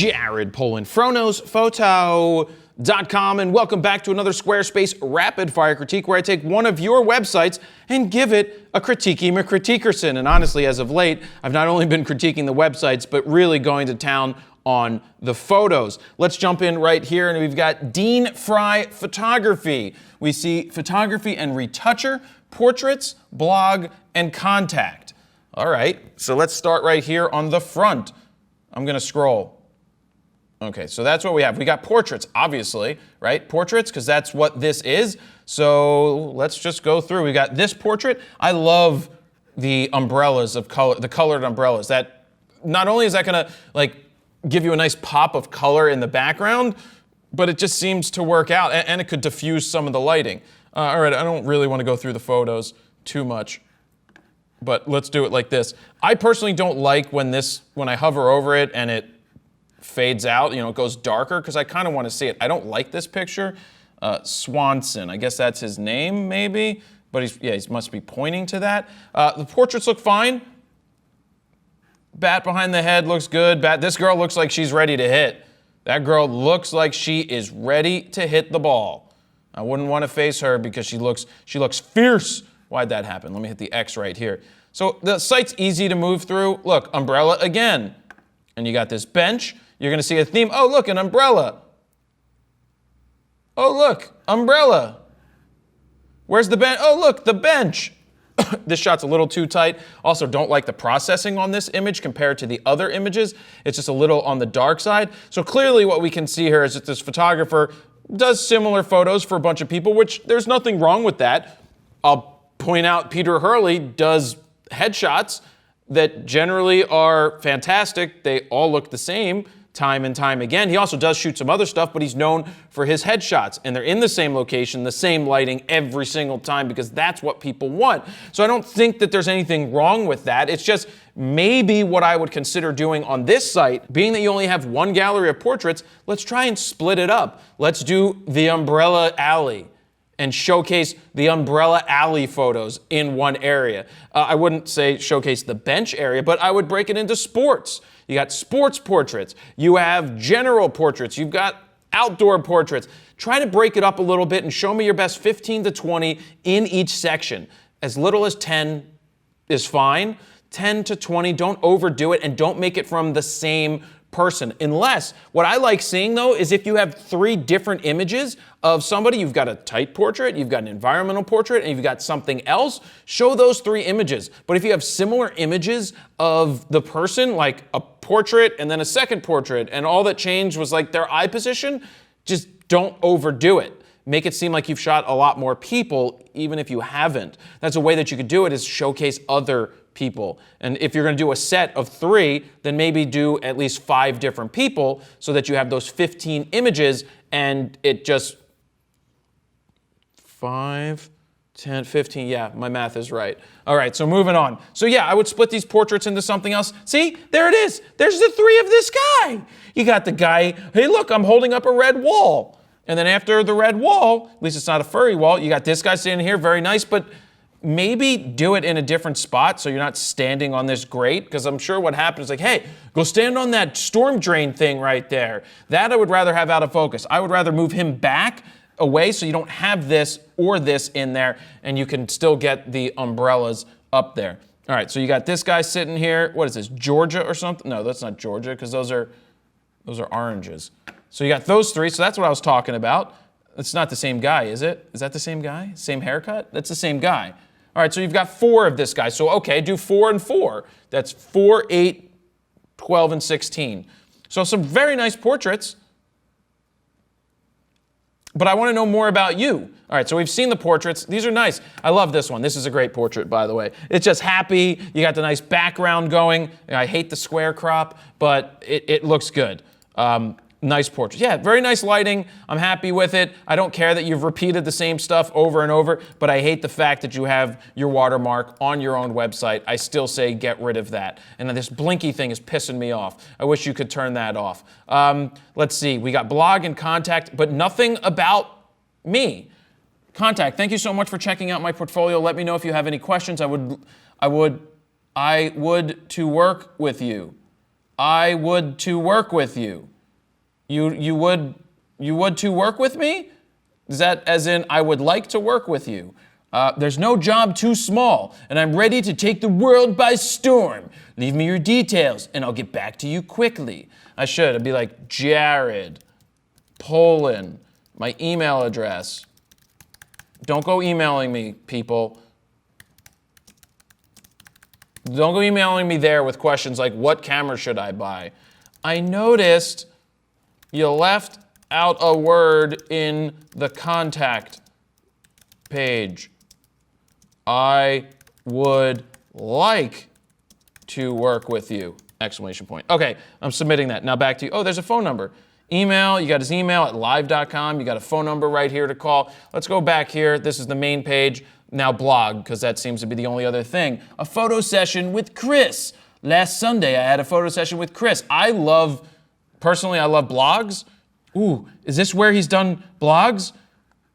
Jared Polin, FroKnowsPhoto.com, and welcome back to another Squarespace Rapid Fire Critique, where I take one of your websites and give it a critiquey McCritiquerson. And honestly, as of late, I've not only been critiquing the websites, but really going to town on the photos. Let's jump in right here, and we've got Dean Fry Photography. We see photography and retoucher, portraits, blog, and contact. All right, so let's start right here on the front. I'm gonna scroll. Okay, so that's what we have. We got portraits, obviously, right? Portraits, because that's what this is. So let's just go through. We got this portrait. I love the umbrellas of color, the colored umbrellas. That not only is that gonna like give you a nice pop of color in the background, but it just seems to work out, and it could diffuse some of the lighting. All right, I don't really want to go through the photos too much, but let's do it like this. I personally don't like when I hover over it and it fades out, it goes darker, because I kind of want to see it. I don't like this picture. Swanson, I guess that's his name, maybe, but he must be pointing to that. The portraits look fine. Bat behind the head looks good. This girl looks like she's ready to hit. That girl looks like she is ready to hit the ball. I wouldn't want to face her because she looks fierce. Why'd that happen? Let me hit the X right here. So the site's easy to move through. Look, umbrella again. And you got this bench. You're going to see a theme. Oh, look, an umbrella. Oh, look, umbrella. Where's the bench? Oh, look, the bench. This shot's a little too tight. Also, don't like the processing on this image compared to the other images. It's just a little on the dark side. So clearly what we can see here is that this photographer does similar photos for a bunch of people, which there's nothing wrong with that. I'll point out Peter Hurley does headshots that generally are fantastic. They all look the same time and time again. He also does shoot some other stuff, but he's known for his headshots, and they're in the same location, the same lighting every single time, because that's what people want. So I don't think that there's anything wrong with that. It's just maybe what I would consider doing on this site, being that you only have one gallery of portraits, let's try and split it up. Let's do the umbrella alley and showcase the umbrella alley photos in one area. I wouldn't say showcase the bench area, but I would break it into sports. You got sports portraits, you have general portraits, you've got outdoor portraits. Try to break it up a little bit and show me your best 15 to 20 in each section. As little as 10 is fine. 10 to 20, don't overdo it, and don't make it from the same person. Unless, what I like seeing though is if you have 3 different images of somebody, you've got a tight portrait, you've got an environmental portrait, and you've got something else, show those 3 images. But if you have similar images of the person, like a portrait and then a second portrait, and all that changed was like their eye position, just don't overdo it. Make it seem like you've shot a lot more people, even if you haven't. That's a way that you could do it, is showcase other people. And if you're going to do a set of 3, then maybe do at least 5 different people so that you have those 15 images, and it just 5, 10, 15. Yeah, my math is right. All right, so moving on. So yeah, I would split these portraits into something else. See, there it is. There's the 3 of this guy. You got the guy, hey, look, I'm holding up a red wall. And then after the red wall, at least it's not a furry wall, you got this guy standing here, very nice, but maybe do it in a different spot so you're not standing on this grate, because I'm sure what happens is like, hey, go stand on that storm drain thing right there. That I would rather have out of focus. I would rather move him back away so you don't have this or this in there, and you can still get the umbrellas up there. All right, so you got this guy sitting here. What is this, Georgia or something? No, that's not Georgia, because those are oranges. So you got those 3, so that's what I was talking about. It's not the same guy, is it? Is that the same guy? Same haircut? That's the same guy. All right, so you've got 4 of this guy. So okay, do 4 and 4. That's 4, 8, 12, and 16. So some very nice portraits. But I want to know more about you. All right, so we've seen the portraits. These are nice. I love this one. This is a great portrait, by the way. It's just happy. You got the nice background going. I hate the square crop, but it looks good. Nice portrait. Yeah, very nice lighting. I'm happy with it. I don't care that you've repeated the same stuff over and over, but I hate the fact that you have your watermark on your own website. I still say get rid of that. And then this blinky thing is pissing me off. I wish you could turn that off. Let's see. We got blog and contact, but nothing about me. Contact. Thank you so much for checking out my portfolio. Let me know if you have any questions. I would to work with you. I would to work with you. You would to work with me? Is that as in I would like to work with you? There's no job too small, and I'm ready to take the world by storm. Leave me your details, and I'll get back to you quickly. I'd be like, Jared, Polin, my email address. Don't go emailing me, people. Don't go emailing me there with questions like, what camera should I buy? I noticed you left out a word in the contact page. I would like to work with you! Exclamation point. Okay, I'm submitting that. Now back to you. Oh, there's a phone number. Email, you got his email at live.com. You got a phone number right here to call. Let's go back here. This is the main page. Now blog, because that seems to be the only other thing. A photo session with Chris. Last Sunday, I had a photo session with Chris. Personally, I love blogs. Ooh, is this where he's done blogs?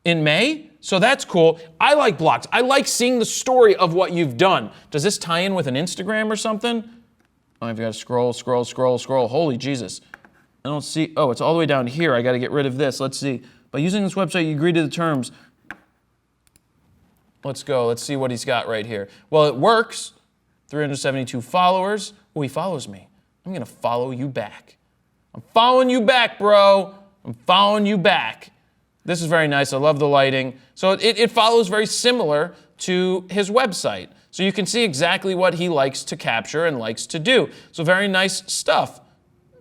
In May? So that's cool. I like blogs. I like seeing the story of what you've done. Does this tie in with an Instagram or something? Oh, I've got to scroll. Holy Jesus. I don't see. Oh, it's all the way down here. I got to get rid of this. Let's see. By using this website, you agree to the terms. Let's go. Let's see what he's got right here. Well, it works. 372 followers. Oh, he follows me. I'm going to follow you back. I'm following you back, bro. I'm following you back. This is very nice. I love the lighting. So it follows very similar to his website. So you can see exactly what he likes to capture and likes to do. So very nice stuff,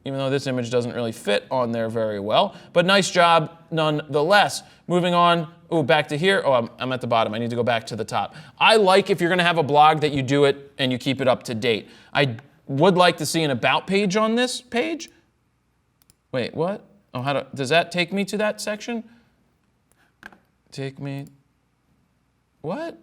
even though this image doesn't really fit on there very well. But nice job nonetheless. Moving on, back to here. Oh, I'm at the bottom. I need to go back to the top. I like if you're going to have a blog that you do it and you keep it up to date. I would like to see an about page on this page. Wait, what? Oh, does that take me to that section? Take me, what?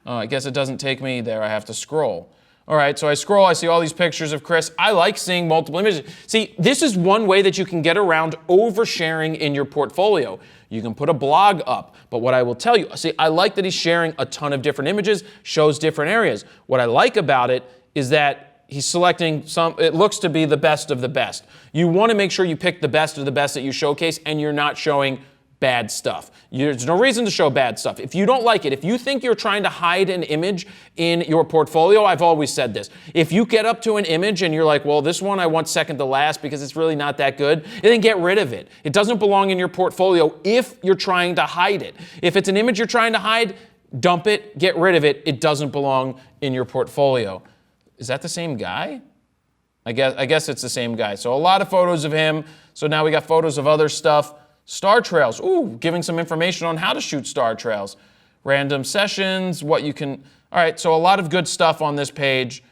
Oh, I guess it doesn't take me there. I have to scroll. All right, so I scroll. I see all these pictures of Chris. I like seeing multiple images. See, this is one way that you can get around oversharing in your portfolio. You can put a blog up, but what I will tell you, see, I like that he's sharing a ton of different images, shows different areas. What I like about it is that he's selecting it looks to be the best of the best. You want to make sure you pick the best of the best that you showcase, and you're not showing bad stuff. There's no reason to show bad stuff. If you don't like it, if you think you're trying to hide an image in your portfolio, I've always said this. If you get up to an image and you're like, well, this one I want second to last because it's really not that good, then get rid of it. It doesn't belong in your portfolio if you're trying to hide it. If it's an image you're trying to hide, dump it, get rid of it. It doesn't belong in your portfolio. Is that the same guy? I guess it's the same guy. So a lot of photos of him. So now we got photos of other stuff. Star trails, giving some information on how to shoot star trails. Random sessions, what you can, all right, so a lot of good stuff on this page,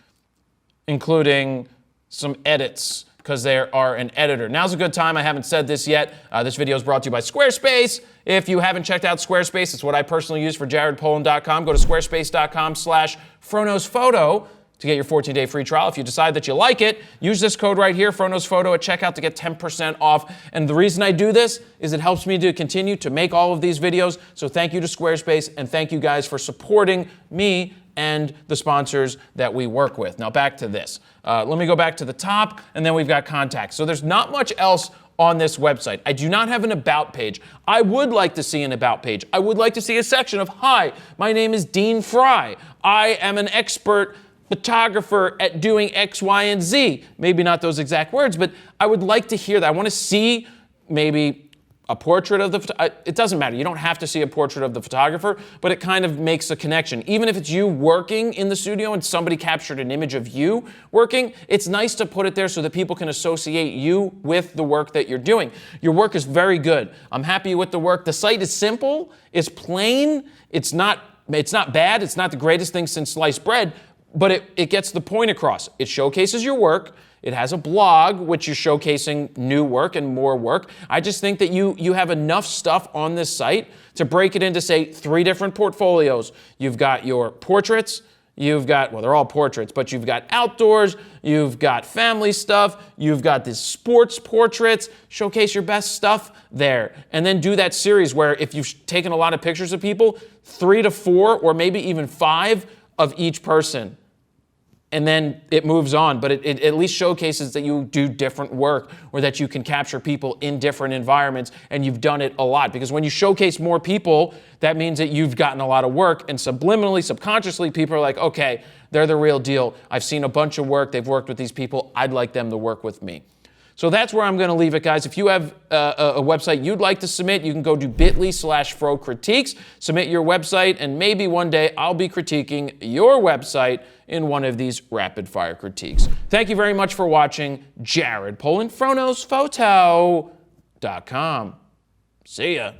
including some edits, because they are an editor. Now's a good time, I haven't said this yet. This video is brought to you by Squarespace. If you haven't checked out Squarespace, it's what I personally use for jaredpolin.com. Go to squarespace.com/FroKnowsPhoto to get your 14-day free trial. If you decide that you like it, use this code right here, FroKnowsPhoto, at checkout to get 10% off. And the reason I do this is it helps me to continue to make all of these videos. So thank you to Squarespace, and thank you guys for supporting me and the sponsors that we work with. Now back to this. Let me go back to the top, and then we've got contacts. So there's not much else on this website. I do not have an about page. I would like to see an about page. I would like to see a section of, hi, my name is Dean Fry. I am an expert photographer at doing X, Y, and Z. Maybe not those exact words, but I would like to hear that. I want to see maybe a portrait of the, it doesn't matter. You don't have to see a portrait of the photographer, but it kind of makes a connection. Even if it's you working in the studio and somebody captured an image of you working, it's nice to put it there so that people can associate you with the work that you're doing. Your work is very good. I'm happy with the work. The site is simple, it's plain, it's not bad, it's not the greatest thing since sliced bread, but it gets the point across. It showcases your work. It has a blog, which is showcasing new work and more work. I just think that you have enough stuff on this site to break it into, say, 3 different portfolios. You've got your portraits. You've got, well, they're all portraits, but you've got outdoors. You've got family stuff. You've got this sports portraits. Showcase your best stuff there. And then do that series where if you've taken a lot of pictures of people, 3 to 4 or maybe even 5 of each person. and then it moves on, but it at least showcases that you do different work or that you can capture people in different environments, and you've done it a lot. Because when you showcase more people, that means that you've gotten a lot of work, and subliminally, subconsciously, people are like, okay, they're the real deal. I've seen a bunch of work. They've worked with these people. I'd like them to work with me. So that's where I'm going to leave it, guys. If you have a website you'd like to submit, you can go to bit.ly/FroCritiques, submit your website, and maybe one day I'll be critiquing your website in one of these rapid-fire critiques. Thank you very much for watching. Jared Polin, FroKnowsPhoto.com. See ya.